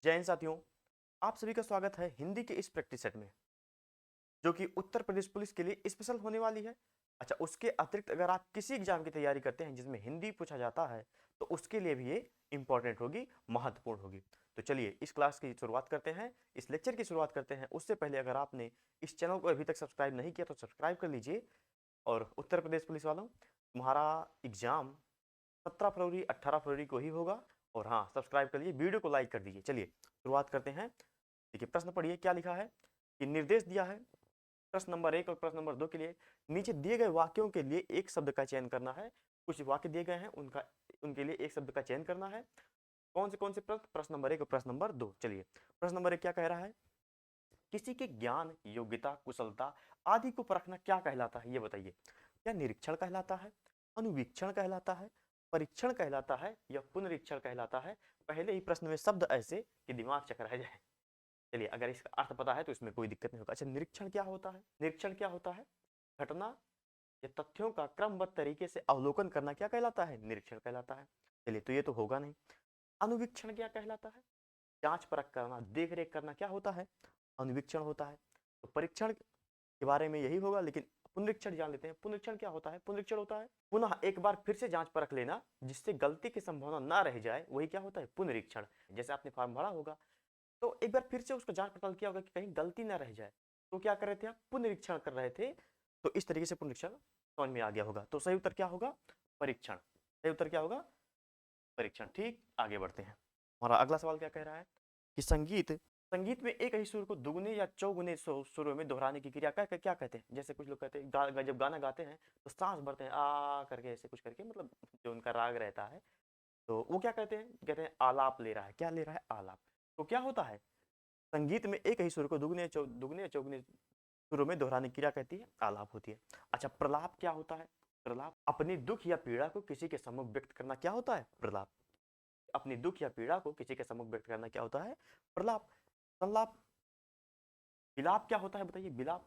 जय हिंद साथियों, आप सभी का स्वागत है हिंदी के इस प्रैक्टिस सेट में, जो कि उत्तर प्रदेश पुलिस के लिए स्पेशल होने वाली है। अच्छा, उसके अतिरिक्त अगर आप किसी एग्जाम की तैयारी करते हैं जिसमें हिंदी पूछा जाता है, तो उसके लिए भी ये इंपॉर्टेंट होगी, महत्वपूर्ण होगी। तो चलिए इस क्लास की शुरुआत करते हैं, इस लेक्चर की शुरुआत करते हैं। उससे पहले अगर आपने इस चैनल को अभी तक सब्सक्राइब नहीं किया तो सब्सक्राइब कर लीजिए। और उत्तर प्रदेश पुलिस वालों, तुम्हारा एग्जाम 17 फरवरी 18 फरवरी को ही होगा। और हाँ, सब्सक्राइब कर लीजिए, वीडियो को लाइक कर दीजिए। चलिए शुरुआत करते हैं। देखिए प्रश्न पढ़िए, क्या लिखा है कि निर्देश दिया है प्रश्न नंबर 1 और प्रश्न नंबर 2 के लिए। नीचे दिए गए वाक्यों के लिए एक शब्द का चयन करना है। कुछ वाक्य दिए गए हैं, उनके लिए एक शब्द का चयन करना है। कौन से प्रश्न? प्रश्न नंबर 1 और प्रश्न नंबर 2। चलिए प्रश्न नंबर 1 क्या कह रहा है? किसी के ज्ञान, योग्यता, कुशलता आदि को परखना क्या कहलाता है, ये बताइए। क्या निरीक्षण कहलाता है, अनुवीक्षण कहलाता है, परीक्षण कहलाता है या पुनरीक्षण कहलाता है? पहले ही प्रश्न में शब्द ऐसे कि दिमाग चकर रह जाए। चलिए अगर इसका अर्थ पता है तो इसमें कोई दिक्कत नहीं होगा। अच्छा, निरीक्षण क्या होता है? निरीक्षण क्या होता है? घटना या तथ्यों का क्रमबद्ध तरीके से अवलोकन करना क्या कहलाता है? निरीक्षण कहलाता है। चलिए तो ये तो होगा नहीं। अनुवीक्षण क्या कहलाता है? जांच परख करना, देख रेख करना क्या होता है? अनुवीक्षण होता है। तो परीक्षण के बारे में यही होगा, लेकिन पुनरीक्षण जान लेते हैं। पुनरीक्षण क्या होता है? पुनरीक्षण होता है पुनः एक बार फिर से जांच परख लेना, जिससे गलती की संभावना ना रह जाए, वही क्या होता है? पुनरीक्षण। जैसे आपने फॉर्म भरा होगा तो एक बार फिर से उसका जांच पड़ताल किया होगा कि कहीं गलती ना रह जाए, तो क्या कर रहे थे आप? पुनरीक्षण कर रहे थे। तो इस तरीके से पुनरीक्षण समझ में आ गया होगा। तो सही उत्तर क्या होगा? परीक्षण। सही उत्तर क्या होगा? परीक्षण। ठीक, आगे बढ़ते हैं। हमारा अगला सवाल क्या कह रहा है कि संगीत संगीत में एक ही सुर को दुगने या चौगुने सुरों में दोहराने की क्रिया क्या कहते हैं? जैसे कुछ लोग कहते हैं जब गाना गाते हैं तो सांस भरते हैं आ करके, ऐसे कुछ करके, मतलब जो उनका राग रहता है, तो वो क्या कहते हैं? कहते हैं आलाप ले रहा है। क्या ले रहा है? आलाप। तो क्या होता है? संगीत में एक ही सुर को दुगने या चौगुने सुरों में दोहराने की क्रिया कहती है आलाप होती है। अच्छा, प्रलाप क्या होता है? प्रलाप अपनी दुख या पीड़ा को किसी के सम्मुख व्यक्त करना क्या होता है? प्रलाप। अपनी दुख या पीड़ा को किसी के सम्मुख व्यक्त करना क्या होता है? प्रलाप। संलाप। विलाप क्या होता है बताइए? विलाप।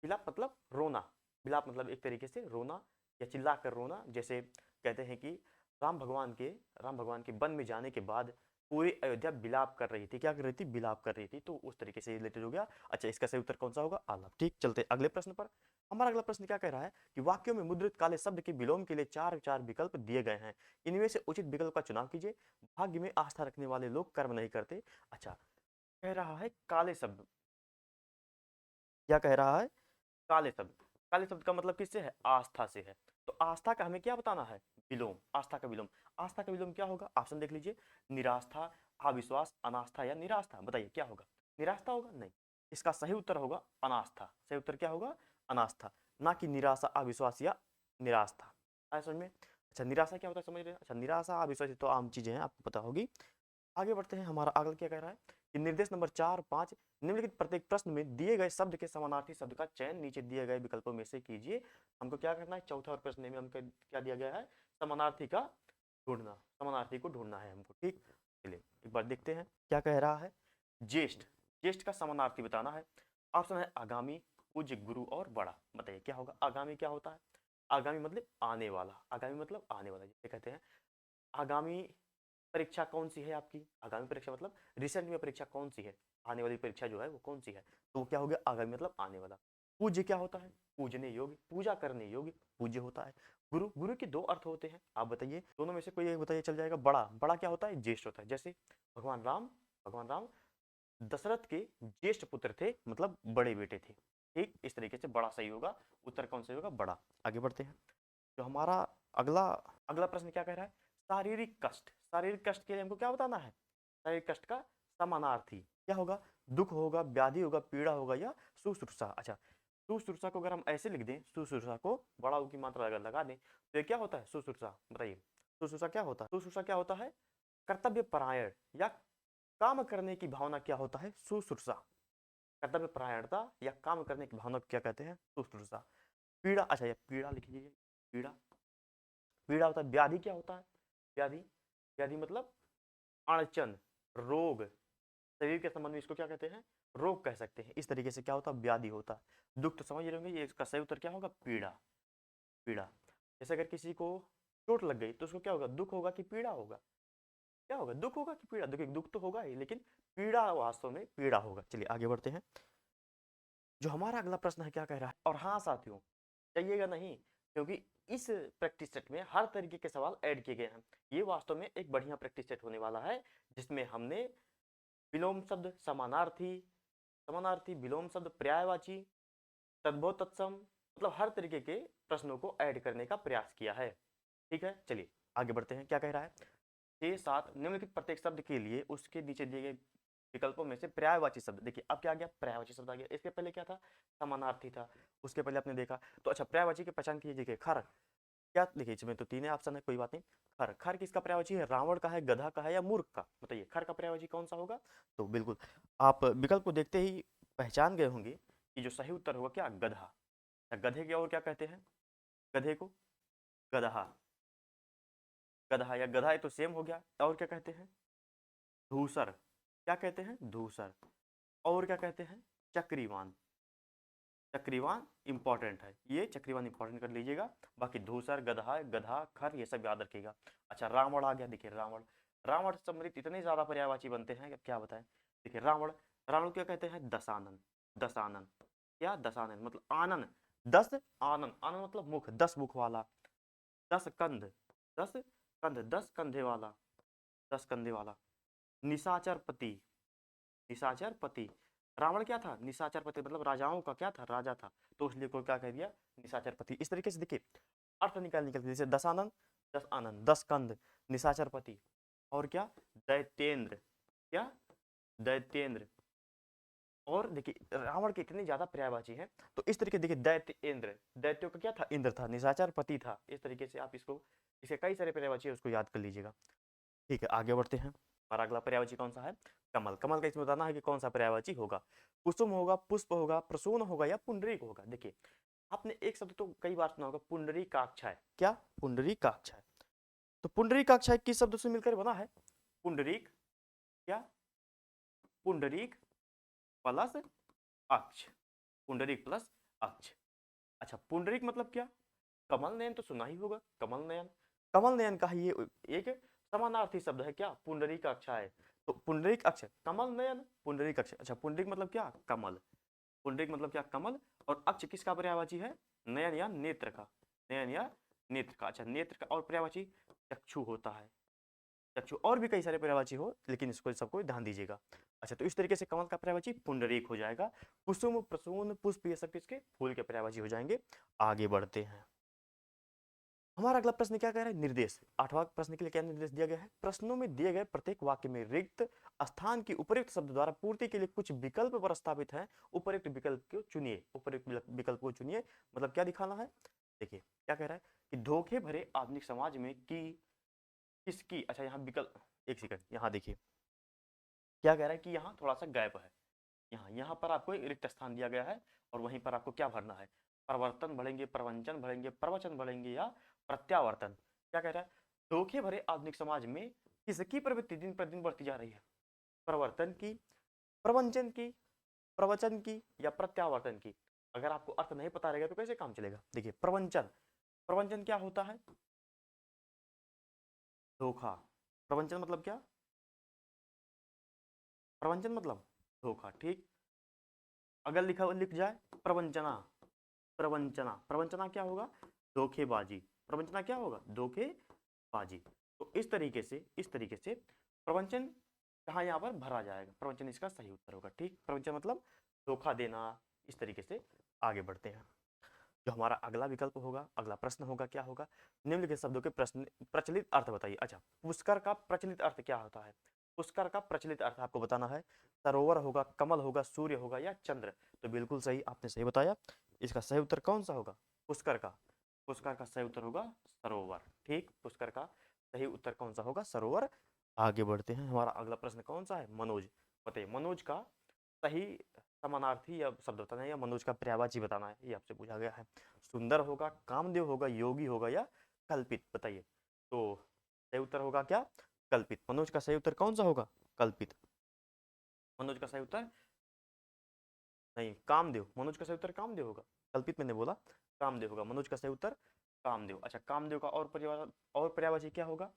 विलाप मतलब रोना। विलाप मतलब एक तरीके से रोना या चिल्ला कर रोना। जैसे कहते हैं कि राम भगवान के वन में जाने के बाद पूरी अयोध्या विलाप कर रही थी। क्या कर रही थी? विलाप कर रही थी। तो उस तरीके से रिलेटेड हो गया। अच्छा, इसका सही उत्तर कौन सा होगा? आलाप। ठीक, चलते अगले प्रश्न पर। हमारा अगला प्रश्न क्या कह रहा है कि वाक्यों में मुद्रित काले शब्द के विलोम के लिए चार चार विकल्प दिए गए हैं। इनमें से उचित विकल्प का चुनाव कीजिए। भाग्य में आस्था रखने वाले लोग कर्म नहीं करते। अच्छा, कह रहा है काले शब्द। क्या कह रहा है? काले शब्द। काले शब्द का मतलब किससे है? आस्था से है। तो आस्था का हमें क्या बताना है? विलोम। आस्था का विलोम। आस्था का विलोम क्या होगा? ऑप्शन देख लीजिए। निरास्था, अविश्वास, अनास्था या निरास्था। बताइए क्या होगा? निरास्था होगा? नहीं, इसका सही उत्तर होगा अनास्था। सही उत्तर क्या होगा? अनास्था, ना कि निराशा, अविश्वास या निरास्था। आया समझ में? अच्छा, निराशा क्या होता है समझ रहे हैं? अच्छा, निराशा, अविश्वास तो आम चीजें हैं, आपको पता होगी। आगे बढ़ते हैं। हमारा अगला क्या कह रहा है कि निर्देश नंबर 4, 5 निम्नलिखित प्रत्येक प्रश्न में दिए गए शब्द के समानार्थी शब्द का चयन नीचे दिए गए विकल्पों में से कीजिए। हमको क्या करना है? चौथा और प्रश्न में हमको क्या दिया गया है? समानार्थी का ढूंढना। समानार्थी को ढूंढना है हमको। ठीक, चलिए एक बार देखते हैं क्या कह रहा है। ज्येष्ठ। ज्येष्ठ का समानार्थी बताना है। ऑप्शन है आगामी, पूज्य, गुरु और बड़ा। बताइए क्या होगा? आगामी क्या होता है? आगामी मतलब आने वाला। आगामी मतलब आने वाला, जैसे कहते हैं आगामी परीक्षा कौन सी है आपकी? आगामी परीक्षा मतलब रिसेंट में परीक्षा कौन सी है? आने वाली परीक्षा जो है वो कौन सी है? तो वो क्या हो गया? आगामी मतलब आने वाला। पूज्य क्या होता है? पूजने योग्य, पूजा करने योग्य पूज्य होता है। गुरु, गुरु के दो अर्थ होते हैं, आप बताइए दोनों में से कोई एक बताइए, चल जाएगा। बड़ा, बड़ा क्या होता है? ज्येष्ठ होता है। जैसे भगवान राम दशरथ के ज्येष्ठ पुत्र थे, मतलब बड़े बेटे थे। ठीक, इस तरीके से बड़ा सही होगा। उत्तर कौन सही होगा? बड़ा। आगे बढ़ते हैं। जो हमारा अगला अगला प्रश्न क्या कह रहा है? शारीरिक कष्ट। शारीरिक कष्ट के लिए हमको क्या बताना है? शारीरिक कष्ट का समानार्थी क्या होगा? दुख होगा, व्याधि होगा, पीड़ा होगा या शुश्रूषा। अच्छा, शुश्रूषा को अगर हम ऐसे लिख दें, शुश्रूषा को बड़ा ऊ की मात्रा अगर लगा दें तो ये क्या होता है? शुश्रूषा। बताइए शुश्रूषा क्या होता है? शुश्रूषा क्या होता है? कर्तव्य परायण या काम करने की भावना क्या होता है? शुश्रूषा। कर्तव्य परायणता या काम करने की भावना को क्या कहते हैं? शुश्रूषा। पीड़ा, अच्छा ये पीड़ा लिख लीजिए। पीड़ा, पीड़ा होता है। व्याधि क्या होता है? व्याधि, व्याधि मतलब अड़चन, रोग। शरीर के संबंध में इसको क्या कहते हैं? रोग कह सकते हैं। इस तरीके से क्या होता है? व्याधि होता है। दुख तो समझ रहे होंगे, ये इसका सही उत्तर क्या होगा? पीड़ा। पीड़ा। जैसे अगर किसी को चोट लग गई तो उसको क्या होगा? दुख होगा कि पीड़ा होगा? क्या होगा, दुख होगा कि पीड़ा? देखिए दुख तो होगा ही, लेकिन पीड़ा वास्तव में पीड़ा होगा। चलिए आगे बढ़ते हैं। जो हमारा अगला प्रश्न है क्या कह रहा है, और हाँ साथियों चाहिएगा नहीं, क्योंकि इस प्रैक्टिस सेट में हर तरीके के सवाल ऐड किए गए हैं। ये वास्तव में एक बढ़िया प्रैक्टिस सेट होने वाला है, जिसमें हमने विलोम शब्द, समानार्थी, समानार्थी, विलोम शब्द, पर्यायवाची, तद्भव, तत्सम, मतलब हर तरीके के प्रश्नों को ऐड करने का प्रयास किया है। ठीक है, चलिए आगे बढ़ते हैं। क्या कह रहा है, 6-7 निम्नलिखित प्रत्येक शब्द के लिए उसके नीचे दिए गए विकल्पों में से पर्यायवाची शब्द। देखिए अब क्या आ गया, पर्यायवाची शब्द आ गया। इसके पहले क्या था, समानार्थी था। उसके पहले आपने देखा तो अच्छा, पर्यायवाची की पहचान कीजिए। खर, क्या देखिए इसमें तो तीन ऑप्शन है, कोई बात नहीं। खर, खर किसका पर्यायवाची है, रावण का है, गधा का है या मूर्ख का? बताइए खर का पर्यायवाची कौन सा होगा? तो बिल्कुल आप विकल्प को देखते ही पहचान गए होंगे कि जो सही उत्तर होगा क्या, गधा। गधे के और क्या कहते हैं, गधे को गधा, गधा या गधा, ये तो सेम हो गया। और क्या कहते हैं, धूसर, क्या कहते हैं, धूसर। और क्या कहते हैं, चक्रीवान, चक्रीवान इंपॉर्टेंट है, ये चक्रीवान इंपॉर्टेंट कर लीजिएगा। बाकी धूसर, गधा, गधा, खर, ये सब याद रखिएगा। अच्छा रावण आ गया। देखिए रावण, रावण सम्मिलित इतने ज्यादा पर्यायवाची बनते हैं कि क्या बताएं। देखिए रावण, रावण क्या कहते हैं, दशानन, दशानन, क्या दशानन मतलब आनंद, 10 आनंद, आनंद मतलब मुख, 10 मुख वाला। 10 कंध, 10 कंध, 10 कंधे वाला, 10 कंधे वाला। निशाचर पति, निशाचर पति, रावण क्या था, निशाचर पति, मतलब राजाओं का क्या था, राजा था, तो इसलिए को क्या कह दिया, निशाचर पति। इस तरीके से देखिए अर्थ निकाल जैसे 10 आनंद, 10 आनंद, 10 कंद, निशाचर पति, और क्या, दैत्येंद्र, क्या, दैत्येंद्र। और देखिए रावण के इतने ज्यादा पर्यायवाची हैं, तो इस तरीके देखिए दैत्य इंद्र, दैत्यों का क्या था, इंद्र था, निशाचर पति था। इस तरीके से आप इसको, इसके कई सारे पर्यायवाची है, उसको याद कर लीजिएगा। ठीक है आगे बढ़ते हैं। हमारा अगला पर्यायवाची कौन सा है, कमल। कमल का इसमें बताना है कि कौन सा पर्यायवाची होगा, कुसुम होगा, पुष्प होगा, प्रसून होगा या पुंडरीक होगा। देखिए आपने एक शब्द तो कई बार सुना होगा, पुंडरीकाक्षाय, क्या, पुंडरीकाक्षाय। तो पुंडरीकाक्षाय किस शब्द से मिलकर बना है, पुंडरीक, क्या, पुंडरीक प्लस अक्ष, पुंडरीक प्लस अक्ष। अच्छा पुंडरीक मतलब क्या, कमल नयन तो सुना ही होगा, कमल नयन, कमल नयन का ही ये एक समानार्थी शब्द है, क्या, पुंडरीक अक्षाय। तो पुंडरीक अक्ष, कमल नयन, पुंडरीक अक्ष। अच्छा पुंडरीक मतलब क्या, कमल, पुंडरीक मतलब क्या, कमल। और अक्ष किसका पर्यायवाची है, नयन या नेत्र का, नयन या नेत्र का। अच्छा नेत्र का और पर्यायवाची चक्षु होता है, चक्षु। और भी कई सारे पर्यायवाची हो, लेकिन इसको सबको ध्यान दीजिएगा। अच्छा तो इस तरीके से कमल का पर्यायवाची पुंडरीक हो जाएगा। कुसुम, प्रसून, पुष्प, ये सब किसके, फूल के पर्यायवाची हो जाएंगे। आगे बढ़ते हैं। हमारा अगला प्रश्न क्या कह रहा है, निर्देश। 8वां प्रश्न के लिए क्या निर्देश दिया गया है, प्रश्नों में दिए गए प्रत्येक वाक्य में रिक्त स्थान की उपयुक्त शब्द द्वारा पूर्ति के लिए कुछ विकल्प प्रस्तावित हैं, उपयुक्त विकल्प को चुनिए, उपयुक्त विकल्प को चुनिए। मतलब क्या दिखाना है, देखिए क्या कह रहा है कि धोखे भरे आधुनिक समाज में की किसकी, अच्छा यहाँ विकल्प, एक सेकंड यहाँ देखिए क्या कह रहा है कि यहाँ थोड़ा सा गैप है, यहाँ यहाँ पर आपको एक रिक्त स्थान दिया गया है, और वहीं पर आपको क्या भरना है, प्रवर्तन भरेंगे, प्रवंचन भरेंगे, प्रवचन भरेंगे या प्रत्यावर्तन। क्या कह रहा है, धोखे भरे आधुनिक समाज में किसकी प्रवृत्ति दिन प्रतिदिन बढ़ती जा रही है, प्रवर्तन की, प्रवंचन की, प्रवचन की या प्रत्यावर्तन की। अगर आपको अर्थ नहीं पता रहेगा तो कैसे काम चलेगा। देखिए प्रवंचन, प्रवंचन क्या होता है, धोखा, प्रवंचन मतलब क्या, प्रवंचन मतलब धोखा, ठीक। अगर लिखा लिख जाए प्रवंचना, प्रवंचना, प्रवंचना क्या होगा, धोखेबाजी, प्रवंचना क्या होगा, धोखेबाजी। तो इस तरीके से, इस तरीके से प्रवंचन कहाँ यहाँ पर भरा जाएगा, प्रवंचन इसका सही उत्तर होगा, ठीक। प्रवंचन मतलब धोखा देना। इस तरीके से आगे बढ़ते हैं। जो हमारा अगला विकल्प होगा, अगला प्रश्न होगा, क्या होगा, निम्नलिखित शब्दों के प्रश्न प्रचलित अर्थ बताइए। अच्छा पुष्कर का प्रचलित अर्थ क्या होता है, पुष्कर का प्रचलित अर्थ आपको बताना है, सरोवर होगा, कमल होगा, सूर्य होगा या चंद्र। तो बिल्कुल सही, आपने सही बताया। इसका सही उत्तर कौन सा होगा, पुष्कर का, पुष्कर का सही उत्तर होगा सरोवर, ठीक। पुष्कर का सही उत्तर कौन सा होगा, सरोवर। आगे बढ़ते हैं। हमारा अगला प्रश्न कौन सा है, मनोज। बताइए मनोज का सही समानार्थी या शब्द बताना है, या मनोज का पर्यायवाची बताना है, ये आपसे पूछा गया है। सुंदर होगा, कामदेव होगा, योगी होगा या कल्पित। बताइए तो सही उत्तर होगा क्या, कल्पित। मनोज का सही उत्तर कौन सा होगा, कल्पित। मनोज का सही उत्तर नहीं, कामदेव, मनोज का सही उत्तर कामदेव होगा, कल्पित मैंने बोला कामदेव होगा, मनोज का सही उत्तर कामदेव। अच्छा कामदेव का और पर्यायवाची क्या होगा,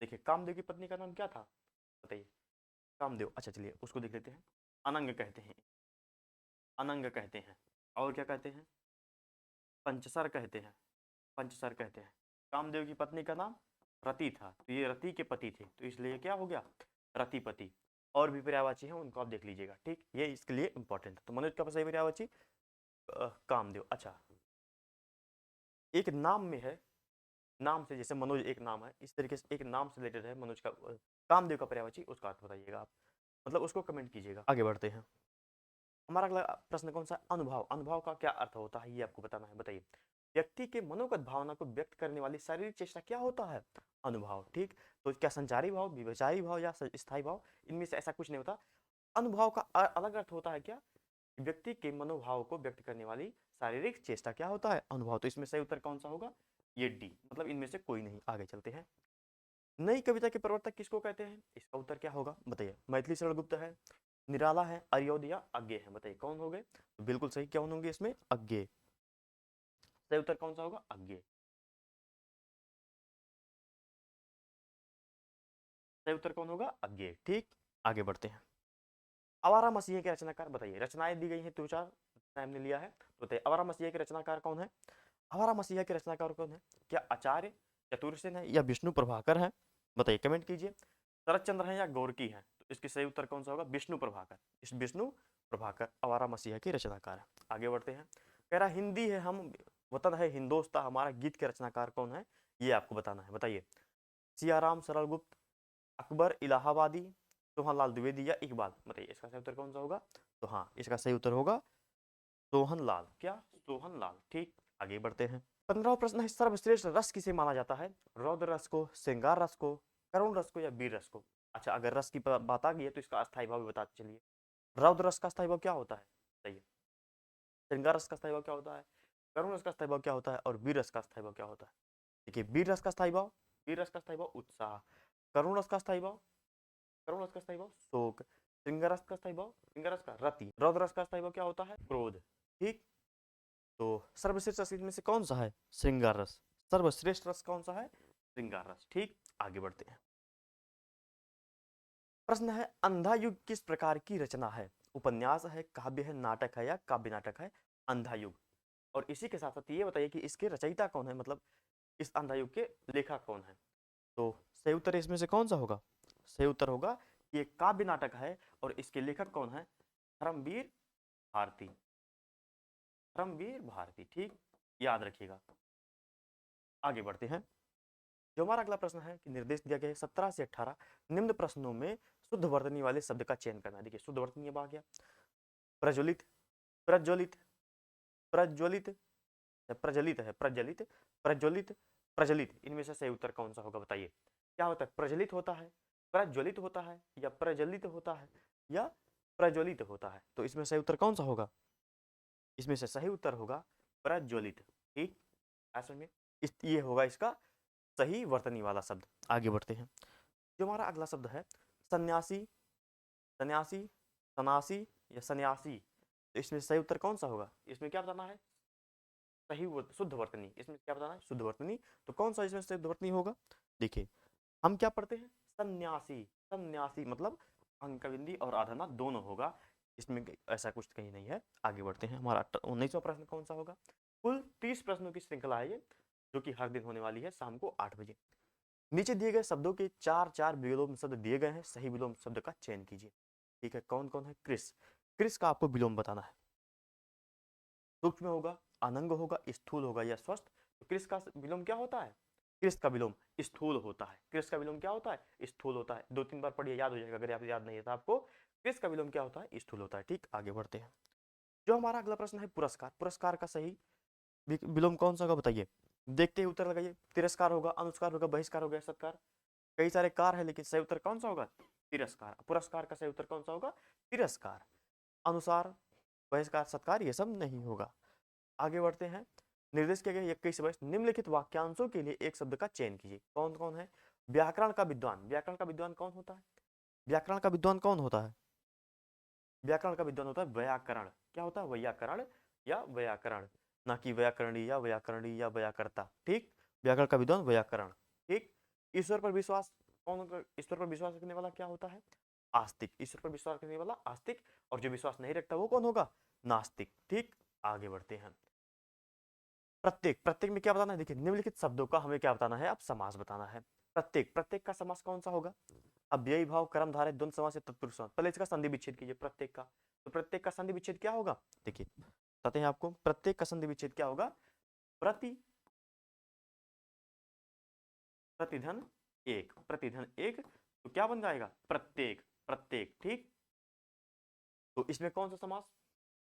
देखिए कामदेव की पत्नी का नाम क्या था बताइए? कामदेव। अच्छा चलिए उसको देख लेते हैं। अनंग कहते हैं, अनंग कहते हैं। और क्या कहते हैं? पंचसर कहते हैं, पंचसर कहते हैं। कामदेव की पत्नी का नाम रति था, तो ये रति के पति थे, तो इसलिए क्या हो गया? रतिपति। और भी पर्यायवाची हैं उनको आप देख लीजिएगा, ठीक, ये इसके लिए इंपॉर्टेंट है। तो मनोज का सही पर्यायवाची कामदेव। अच्छा, एक नाम में है, नाम से जैसे मनोज एक नाम है, इस तरीके से एक नाम से रिलेटेड है मनोज का कामदेव का पर्यायवाची, उसका अर्थ बताइएगा आप, मतलब उसको कमेंट कीजिएगा। आगे बढ़ते हैं। हमारा अगला प्रश्न कौन सा? अनुभव। अनुभव का क्या अर्थ होता है ये आपको बताना है, बताइए। व्यक्ति के मनोगत भावना को व्यक्त करने वाली शारीरिक चेष्टा क्या होता है? अनुभव, ठीक। तो क्या संचारी भाव, विचारी भाव या स्थायी भाव? इनमें से ऐसा कुछ नहीं होता। अनुभव का अलग अर्थ होता है क्या? व्यक्ति के मनोभाव को व्यक्त करने वाली शारीरिक चेष्टा क्या होता है? अनुभव। तो इसमें सही उत्तर कौन सा होगा? ये डी, मतलब इनमें से कोई नहीं। आगे चलते हैं। नई कविता के प्रवर्तक किसको कहते हैं? इसका उत्तर क्या होगा बताइए? मैथिली शरण गुप्त है, निराला है, अरियोद या अज्ञे है? बताइए कौन हो गए? तो बिल्कुल सही, कौन होंगे इसमें? अज्ञे। सही उत्तर कौन सा होगा? अज्ञे। सही उत्तर कौन होगा? अज्ञे, ठीक। आगे बढ़ते हैं। आवारा मसीह के रचनाकार बताइए। रचनाएं दी गई हैं, दो चार टाइम ने लिया है, तो बताइए आवारा मसीह के रचनाकार कौन है? आवारा मसीह के रचनाकार कौन है? क्या आचार्य चतुरसेन है या विष्णु प्रभाकर है? बताइए, कमेंट कीजिए। शरद चंद्र है या गोरकी है? तो इसकी सही उत्तर कौन सा होगा? विष्णु प्रभाकर। इस विष्णु प्रभाकर आवारा मसीह के रचनाकार है। आगे बढ़ते हैं। कह रहा हिंदी है हम, वतन है हिंदोस्ता हमारा, गीत के रचनाकार कौन है? ये आपको बताना है, बताइए। सियाराम सरल गुप्त, अकबर इलाहाबादी, सोहनलाल द्विवेदी या इकबाल? बताइए इसका सही उत्तर कौन सा होगा? तो हाँ, इसका सही उत्तर होगा सोहनलाल। क्या? सोहनलाल, ठीक। आगे बढ़ते हैं। 15वां प्रश्न है, सर्वश्रेष्ठ रस किसे माना जाता है? रौद्र रस को, श्रृंगार रस को, करुण रस को या वीर रस को? अच्छा, अगर रस की बात आ गई है तो इसका अस्थायी भाव भी बताते चलिए। रौद्र रस का अस्थायी भाव क्या होता है? बताइए। श्रृंगार रस का अस्थायी भाव क्या होता है? करुण रस का अस्थायी भाव क्या होता है? और वीर रस का अस्थायी भाव क्या होता है? देखिए, वीर रस का अस्थायी भाव, वीर रस का अस्थायी भाव उत्साह, करुण रस का अस्थायी भाव, करुण रस का अस्थायी भाव शोक, श्रृंगार रस का अस्थायी भाव, श्रृंगार रस का रति, रौद्र रस का अस्थायी भाव क्या होता है? क्रोध, ठीक। तो सर्वश्रेष्ठ रस इनमें से कौन सा है? श्रृंगार रस। सर्वश्रेष्ठ रस कौन सा है? श्रृंगार रस, ठीक। आगे बढ़ते हैं। प्रश्न है, अंधा युग किस प्रकार की रचना है? उपन्यास है, काव्य है, नाटक है या काव्य नाटक है? अंधा युग। और इसी के साथ साथ ये बताइए कि इसके रचयिता कौन है, मतलब इस अंधा युग के लेखक कौन है? तो सही उत्तर इसमें से कौन सा होगा? सही उत्तर होगा ये काव्य नाटक है, और इसके लेखक कौन है? धर्मवीर भारती, धर्मवीर भारती, ठीक, याद रखिएगा। आगे बढ़ते हैं। जो हमारा अगला प्रश्न है कि निर्देश दिया गया है 17 से 18 निम्न प्रश्नों में शुद्ध वर्तनी वाले शब्द का चयन करना है। देखिए शुद्ध वर्तनी अब आ गया। प्रज्वलित, प्रज्वलित, प्रज्वलित, प्रज्वलित है, प्रज्वलित, प्रज्वलित, प्रज्वलित, इनमें से सही उत्तर कौन सा होगा बताइए? क्या होता है? प्रज्वलित होता है, प्रज्वलित होता है, या प्रज्वलित होता है, या प्रज्वलित होता है? तो इसमें सही उत्तर कौन सा होगा? इसमें से सही उत्तर होगा प्रज्वलित, ठीक। ऐसे में ये होगा इसका सही वर्तनी वाला शब्द। आगे बढ़ते हैं। जो हमारा अगला शब्द है सन्यासी, सन्यासी, सनासी या सन्यासी, तो इसमें सही उत्तर कौन सा होगा? इसमें क्या बताना है? सही शुद्ध वर्तनी। इसमें क्या बताना है? शुद्ध वर्तनी। तो कौन सा इसमें शुद्ध वर्तनी होगा? देखिए हम क्या पढ़ते हैं? सन्यासी, सन्यासी मतलब अंकबिंदी और आधाना दोनों होगा, इसमें ऐसा कुछ कहीं नहीं है। आगे बढ़ते हैं। हमारा 19वां प्रश्न कौन सा होगा? कुल 30 प्रश्नों की श्रृंखला है ये, जो कि हर दिन होने वाली है शाम को 8 बजे। नीचे दिए गए शब्दों के चार चार विलोम शब्द दिए गए हैं, सही विलोम शब्द का चयन कीजिए। ठीक है, कौन कौन है? क्रिस, क्रिस का आपको विलोम बताना है। सूक्ष्म होगा, अनंग होगा, स्थूल होगा या स्वस्थ? तो क्रिस का विलोम क्या होता है? क्रिस का विलोम स्थूल होता है। क्रिस का विलोम क्या होता है? स्थूल होता है। 2-3 बार पढ़िए, याद हो जाएगा। अगर आप याद नहीं है तो आपको, क्रिस का विलोम क्या होता है? स्थूल होता है, ठीक। आगे बढ़ते हैं। जो हमारा अगला प्रश्न है पुरस्कार, पुरस्कार का सही विलोम कौन सा होगा बताइए? देखते ही उत्तर लगाइए। तिरस्कार होगा, अनुस्कार होगा, बहिष्कार होगा, सत्कार? कई सारे कार है, लेकिन सही उत्तर कौन सा होगा? तिरस्कार। पुरस्कार का सही उत्तर कौन सा होगा? तिरस्कार। अनुसार, बहिष्कार, सत्कार ये सब नहीं होगा। आगे बढ़ते हैं। निर्देश किया गया 21 निम्नलिखित वाक्यांशों के लिए एक शब्द का चयन कीजिए। कौन कौन है? व्याकरण का विद्वान, व्याकरण का विद्वान कौन होता है? व्याकरण का विद्वान कौन होता है? व्याकरण का विद्वान होता है व्याकरण। क्या होता है? व्याकरण या व्याकरण, ना कि व्याकरणी या व्याकरणी या व्याकर्ता, ठीक। व्याकरण का विद्वान व्याकरण, ठीक। ईश्वर पर विश्वास, कौन ईश्वर पर विश्वास रखने वाला क्या होता है? आस्तिक। ईश्वर पर विश्वास रखने वाला आस्तिक, और जो विश्वास नहीं रखता वो कौन होगा? नास्तिक। ठीक, आगे बढ़ते हैं। प्रत्येक, प्रत्येक में क्या बताना है? देखिए निम्नलिखित शब्दों का हमें क्या बताना है? अब समास बताना है। प्रत्येक, प्रत्येक का समास कौन सा होगा? अव्ययी भाव, कर्मधारय, द्वंद्व समास या तत्पुरुष समास। पहले इसका संधि विच्छेद कीजिए प्रत्येक का। तो प्रत्येक का संधि विच्छेद क्या होगा? देखिए बताते हैं आपको, प्रत्येक का संधि विच्छेद क्या होगा? प्रति, प्रतिधन एक, प्रतिधन एक, तो क्या बन जाएगा? प्रत्येक, प्रत्येक। ठीक, तो इसमें कौन सा समास?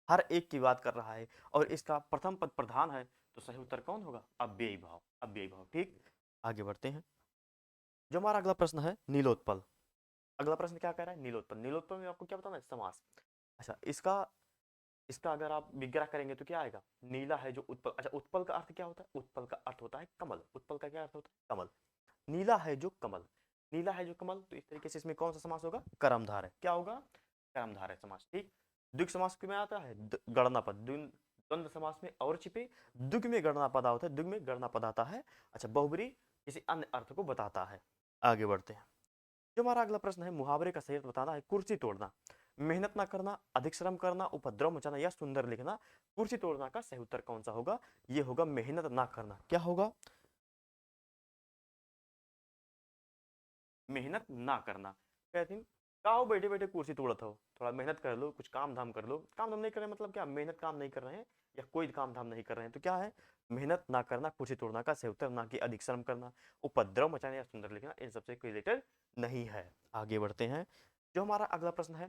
हर एक की बात कर रहा है और इसका प्रथम पद प्रधान है, तो सही उत्तर कौन होगा? अव्ययी भाव, अव्ययी भाव। ठीक, आगे बढ़ते हैं। जो हमारा अगला प्रश्न है नीलोत्पल। अगला प्रश्न क्या कह रहा है? नीलोत्पल। नीलोत्पल में आपको क्या बताना है? समास। अच्छा, इसका इसका अगर आप विग्रह करेंगे तो क्या आएगा? नीला है जो उत्पल। अच्छा, उत्पल का अर्थ क्या होता है? उत्पल का अर्थ होता है कमल। उत्पल का क्या अर्थ होता है? कमल। नीला है जो कमल, नीला है जो कमल, तो इस तरीके से इसमें कौन सा समास होगा? कर्मधारय। क्या होगा? कर्मधारय समास। ठीक, द्विग समास में आता है गणना पद। द्वंद्व समास में और छिपे, द्विग में गणना पद होता है, द्विग में गणना पद आता है। अच्छा, बहुब्री किसी अन्य अर्थ को बताता है। आगे बढ़ते हैं। जो हमारा अगला प्रश्न है, मुहावरे का सही अर्थ बताना है। कुर्सी तोड़ना, मेहनत ना करना, अधिक श्रम करना, उपद्रव मचाना या सुंदर लिखना। कुर्सी तोड़ना का सही उत्तर कौन सा होगा? ये होगा मेहनत ना करना। क्या होगा? मेहनत ना करना। कहते हैं काओ बैठे बैठे कुर्सी तोड़त हो, थोड़ा मेहनत कर लो, कुछ काम धाम कर लो। काम धाम नहीं कर रहे मतलब क्या? मेहनत काम नहीं कर रहे हैं या कोई काम धाम नहीं कर रहे हैं, तो क्या है? मेहनत ना करना, कुर्सी तोड़ना का सही उत्तर, ना कि अधिक श्रम करना, उपद्रव मचाना या सुंदर लिखना, इन सबसे कोई रिलेटेड नहीं है। आगे बढ़ते हैं। जो हमारा अगला प्रश्न है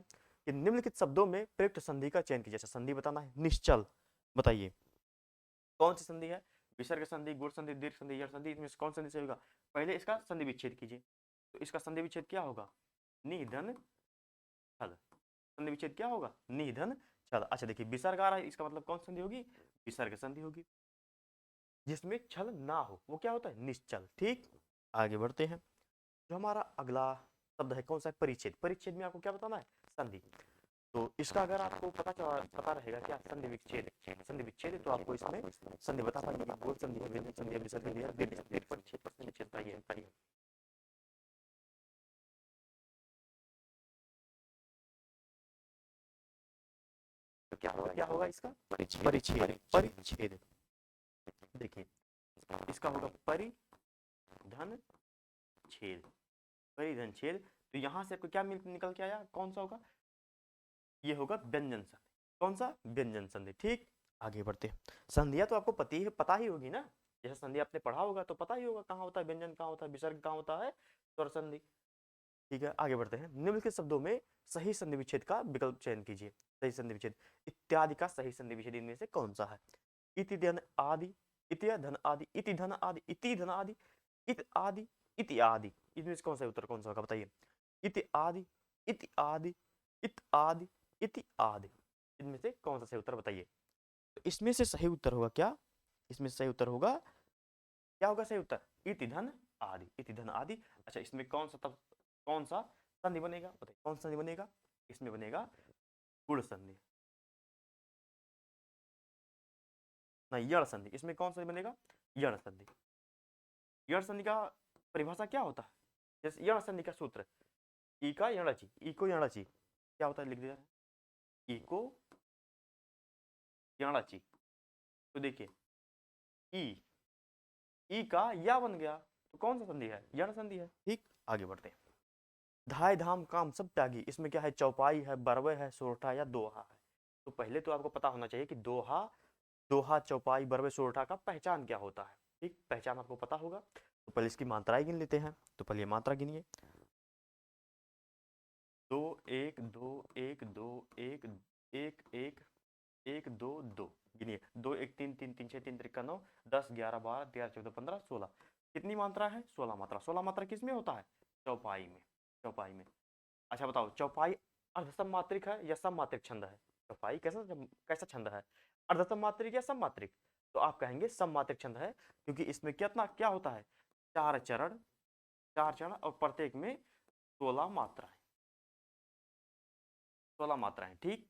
कि निम्नलिखित शब्दों में प्रयुक्त संधि का चयन कीजिए। संधि बताना है। निश्चल, बताइए कौन सी संधि है? विसर्ग संधि, गुण संधि, दीर्घ संधि, यण संधि, इसमें से कौन संधि से होगा? पहले इसका संधि विच्छेद कीजिए। तो इसका संधि विच्छेद क्या होगा? निधन छल। संधि विच्छेद क्या होगा? निधन छल। अच्छा देखिए, विसर्ग आ रहा है, इसका मतलब कौन संधि होगी? विसर्ग संधि होगी। जिसमें छल ना हो वो क्या होता है? निश्चल। ठीक, आगे बढ़ते हैं। जो हमारा अगला शब्द है कौन सा है? परिच्छेद। परिच्छेद में आपको क्या बताना है? संधि। तो इसका अगर आपको पता रहेगा क्या? संधि विच्छेद, संधि विच्छेद, तो आपको इसमें संधि बता पाएंगे कि गोल संधि है, व्यंजक संधि है, विसर्ग संधि है, दीर्घ संधि है, परिच्छेद पर संधि विच्छेद बताइए। तो क्या होगा इसका? परिच्छेद, परिच्छेद। देखिए इसका होगा परिधन छेद, परिधन छेद। तो यहाँ से आपको क्या निकल के आया? कौन सा होगा? ये होगा व्यंजन संधि। कौन सा? व्यंजन संधि। ठीक, आगे बढ़ते हैं। संधियां तो आपको पता ही होगी ना, जैसे संधि आपने पढ़ा होगा तो पता ही होगा कहाँ होता है व्यंजन, कहाँ होता है विसर्ग, कहाँ होता है स्वर संधि। ठीक है, आगे बढ़ते हैं। निम्नलिखित शब्दों में सही संधि विच्छेद का विकल्प चयन कीजिए। सही संधि विच्छेद, इत्यादि का सही संधि विच्छेद इनमें से कौन सा है? इति धन आदि, इति धन आदि, इति धन आदि, इति धन आदि, इत आदि, इति आदि, इनमें से कौन सा उत्तर कौन सा होगा? बताइए। इति आदि, इति आदि, इत आदि, इति आदि, इनमें से कौन सा सही उत्तर बताइए। तो इसमें से सही उत्तर होगा क्या? इसमें से सही उत्तर होगा, क्या होगा सही उत्तर? इति धन आदि, इति धन आदि। अच्छा, इसमें कौन सा तब कौन सा संधि बनेगा? बताइए कौन सा संधि बनेगा? इसमें बनेगा गुण संधि, नहीं यण संधि। इसमें कौन सा बनेगा? यण संधि। यण संधि का परिभाषा क्या होता है? जैसे यण संधि का सूत्र, ई का यणची, ई को यणची, क्या होता है? लिख दिया ई को यणची। तो देखिए ई, ई का या बन गया, तो कौन सा संधि है? यण संधि है। ठीक, आगे बढ़ते हैं। धाय धाम काम सब त्यागी, इसमें क्या है? चौपाई है, बरवे है, सोरठा या दोहा है। तो पहले तो आपको पता होना चाहिए कि दोहा, दोहा, चौपाई, बरवे, सोरठा का पहचान क्या होता है। ठीक, पहचान आपको पता होगा। तो पहले इसकी मात्राएं गिन लेते हैं। तो पहले मात्रा गिनिए। दो एक, दो एक, दो एक, एक एक, एक दो दो, गिनिए। दो एक तीन, तीन तीन छः, तीन त्रिका नौ, 10 11 12 13 14 15 16। कितनी मात्रा है? 16 मात्रा। 16 मात्रा किस में होता है? चौपाई में, चौपाई में। अच्छा बताओ, चौपाई अर्धसम मात्रिक है या सम मात्रिक छंद है? चौपाई कैसा कैसा छंद है? अर्धसम मात्रिक या सम मात्रिक? तो आप कहेंगे सम मात्रिक छंद है, क्योंकि इसमें कितना क्या होता है? चार चरण, चार चरण, और प्रत्येक में 16 मात्राएं, 16 मात्राएं। ठीक,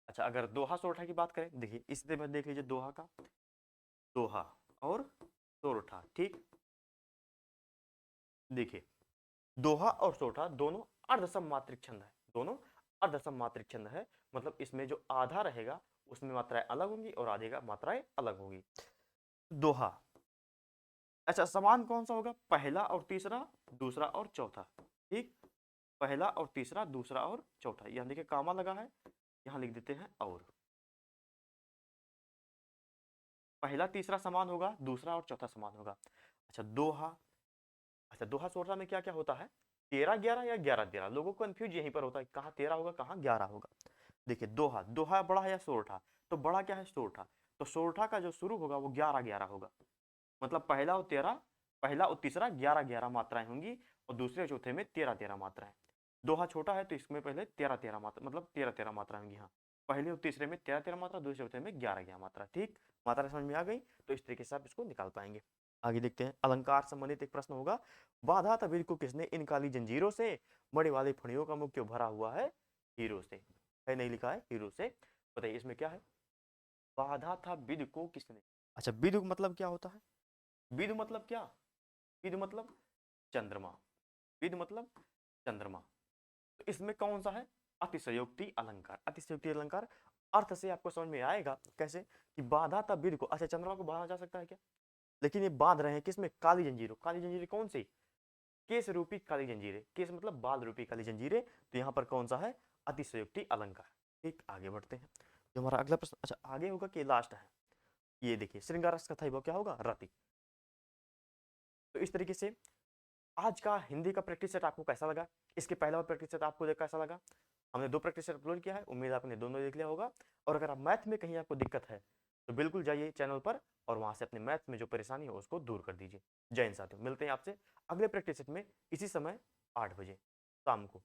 अच्छा अगर दोहा सोरठा की बात करें, देखिए इस में देख लीजिए दोहा का, दोहा और सोरठा। ठीक, देखिए दोहा और सोठा दोनों अर्धसम मात्रिक छंद है, दोनों अर्धसम मात्रिक छंद है, मतलब इसमें जो आधा रहेगा उसमें मात्राएं अलग होंगी और आधे का मात्राएं अलग होगी। दोहा, अच्छा समान कौन सा होगा? पहला और तीसरा, दूसरा और चौथा। ठीक, पहला और तीसरा, दूसरा और चौथा। यहां देखिए कामा लगा है, यहां लिख देते हैं और। पहला तीसरा समान होगा, दूसरा और चौथा समान होगा। अच्छा दोहा, अच्छा दोहा सोठा में क्या क्या होता है? 13 11 या 11 13, लोगों को कंफ्यूज यहीं पर होता है, कहाँ 13 होगा कहाँ 11 होगा। देखिए दोहा, दोहा बड़ा है या सोरठा? तो बड़ा क्या है? सोरठा। तो सोरठा का जो शुरू होगा वो 11 11 होगा, मतलब पहला और 13, पहला और तीसरा 11 11 मात्राएं होंगी और दूसरे और चौथे में 13 13 मात्राएं। दोहा छोटा है तो इसमें पहले 13 13 मात्रा, मतलब 13 13 मात्राएं होंगी। हाँ, पहले और तीसरे में 13 13 मात्रा, दूसरे चौथे में 11 11 मात्रा। ठीक, मात्रा समझ में आ गई? तो इस तरीके से आप इसको निकाल पाएंगे। आगे देखते हैं, अलंकार संबंधित एक प्रश्न होगा। बाधा तबीर को किसने इन काली जंजीरों से, मणि वाले फणियों का मुख क्यों भरा हुआ है हीरो से? है नहीं लिखा है हीरो से, बताइए इसमें क्या है? बाधा था विद को किसने। अच्छा विद मतलब क्या होता है? विद मतलब क्या? विद मतलब चंद्रमा, विद मतलब चंद्रमा। तो इसमें कौन सा है? अतिशयोक्ति अलंकार। अतिशयोक्ति अलंकार अर्थ से आपको समझ में आएगा कैसे कि बाधा था विद को। अच्छा चंद्रमा को बांधा जा सकता है क्या? लेकिन ये बांध रहे हैं किसमें? काली जंजीरों। काली जंजीरें कौन सी? केस रूपी काली जंजीरें। केस मतलब बाल रूपी काली जंजीरें। तो यहाँ पर कौन सा है? अतिशयोक्ति अलंकार। ठीक, आगे बढ़ते हैं। जो हमारा अगला प्रश्न, अच्छा आगे होगा कि लास्ट है? ये देखिए, श्रृंगार रस कथा वो क्या होगा? रति। तो इस तरीके से आज का हिंदी का प्रैक्टिस सेट आपको कैसा लगा? इसके पहला वाला प्रैक्टिस सेट आपको कैसा लगा? हमने 2 प्रैक्टिस सेट अपलोड किया है, उम्मीद आपने दोनों देख लिया होगा। और अगर आप मैथ में कहीं आपको दिक्कत है तो बिल्कुल जाइए चैनल पर और वहां से अपने मैथ में जो परेशानी है उसको दूर कर दीजिए। जय हिंद साथियों, मिलते हैं आपसे अगले प्रैक्टिस सेट में इसी समय 8 बजे शाम को।